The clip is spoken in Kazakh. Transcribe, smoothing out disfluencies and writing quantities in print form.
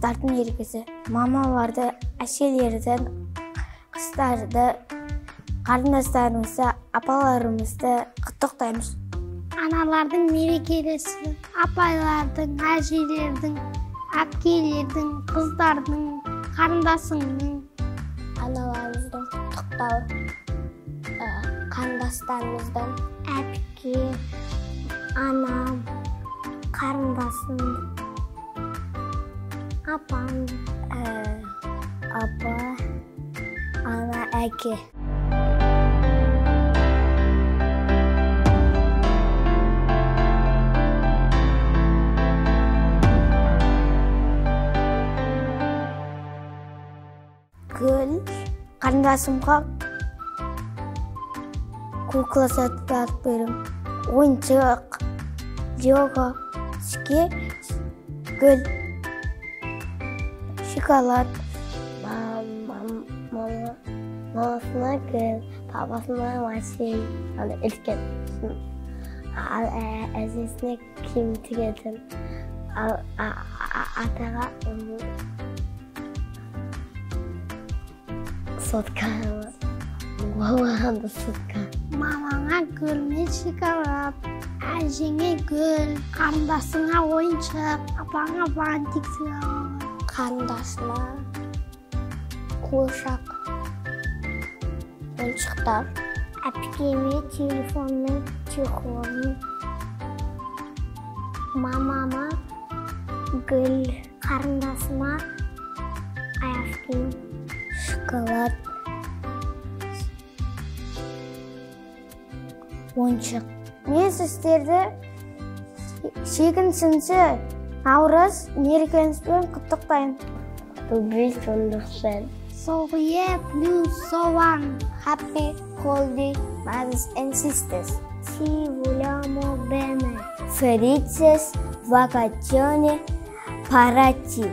Кыздардын мерекеси. Мамаларды, әшелерді, қыздарды, қарындастарымызды, апаларымызды құттықтаймыз. Аналардың мерекелесі, апайлардың, әжелердің, әпкелердің, қыздардың, қарындасыңның. Аналарымыздың құттықтау, қарындастарымыздың, Әпке, анам, қарындасым, апам, апа, ана, әке. Гүл, қарындасымға кукла сатып алып берем. Ойыншық, лего, шке, гүл, шоколад. Мамасына гүл, папасына машина, үлкен. Ал әжесіне киім тігетін. Ал атаға сотка. Мамаға да сотка. Мамаңа гүл мен шоколад, әжеңе гүл, қарындасыңа ойыншық, апаңа бантик сыйлаған. Қарындасына қуыршақ, ойыншықтар. Әпкеме телефон мен чехол. Мамама гүл, қарындасыма аяқ киім, Шоколад, ойыншық. Мен сіздерді 8-ші наурыз мерекеңізбен құттықтаймын. Tobias Andersen. Soria Blue Sovan. Happy holiday, brothers and sisters. Ci vogliamo bene. Felices vacazioni parati.